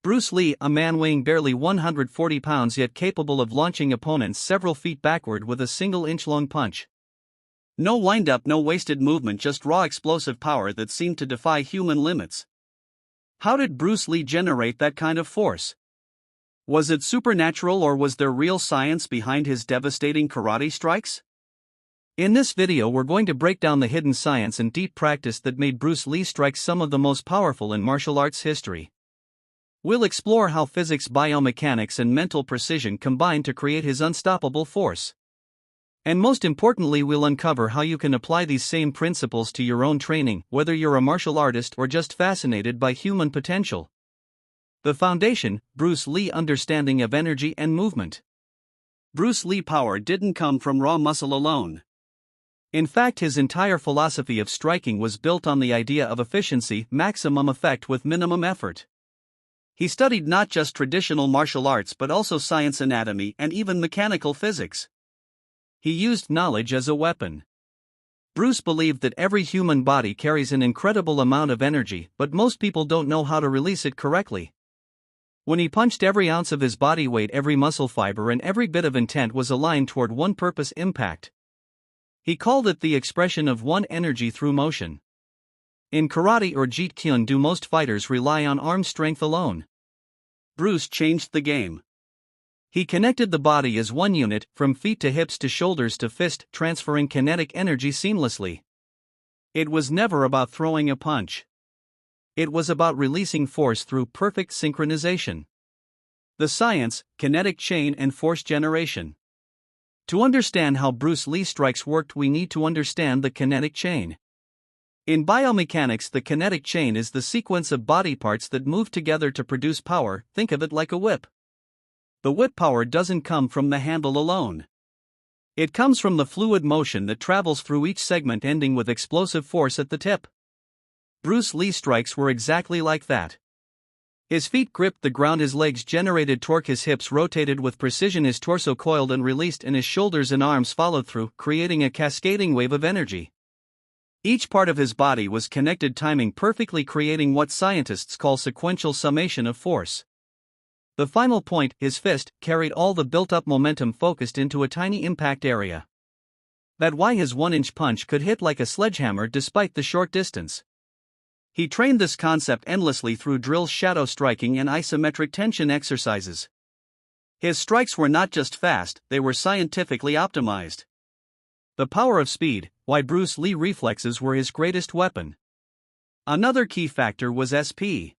Bruce Lee, a man weighing barely 140 pounds yet capable of launching opponents several feet backward with a single inch-long punch. No wind-up, no wasted movement, just raw explosive power that seemed to defy human limits. How did Bruce Lee generate that kind of force? Was it supernatural, or was there real science behind his devastating karate strikes? In this video we're going to break down the hidden science and deep practice that made Bruce Lee's strikes some of the most powerful in martial arts history. We'll explore how physics, biomechanics, and mental precision combine to create his unstoppable force. And most importantly, we'll uncover how you can apply these same principles to your own training, whether you're a martial artist or just fascinated by human potential. The foundation: Bruce Lee understanding of energy and movement. Bruce Lee power didn't come from raw muscle alone. In fact, his entire philosophy of striking was built on the idea of efficiency, maximum effect with minimum effort. He studied not just traditional martial arts but also science, anatomy, and even mechanical physics. He used knowledge as a weapon. Bruce believed that every human body carries an incredible amount of energy, but most people don't know how to release it correctly. When he punched, every ounce of his body weight, every muscle fiber, and every bit of intent was aligned toward one purpose: impact. He called it the expression of one energy through motion. In karate or Jeet Kune Do, most fighters rely on arm strength alone. Bruce changed the game. He connected the body as one unit, from feet to hips to shoulders to fist, transferring kinetic energy seamlessly. It was never about throwing a punch. It was about releasing force through perfect synchronization. The science: kinetic chain and force generation. To understand how Bruce Lee's strikes worked, we need to understand the kinetic chain. In biomechanics, the kinetic chain is the sequence of body parts that move together to produce power. Think of it like a whip. The whip power doesn't come from the handle alone. It comes from the fluid motion that travels through each segment, ending with explosive force at the tip. Bruce Lee's strikes were exactly like that. His feet gripped the ground, his legs generated torque, his hips rotated with precision, his torso coiled and released, and his shoulders and arms followed through, creating a cascading wave of energy. Each part of his body was connected, timing perfectly, creating what scientists call sequential summation of force. The final point, his fist, carried all the built-up momentum focused into a tiny impact area. That's why his 1-inch punch could hit like a sledgehammer despite the short distance. He trained this concept endlessly through drills, shadow striking, and isometric tension exercises. His strikes were not just fast, they were scientifically optimized. The power of speed: why Bruce Lee reflexes were his greatest weapon. Another key factor was SP.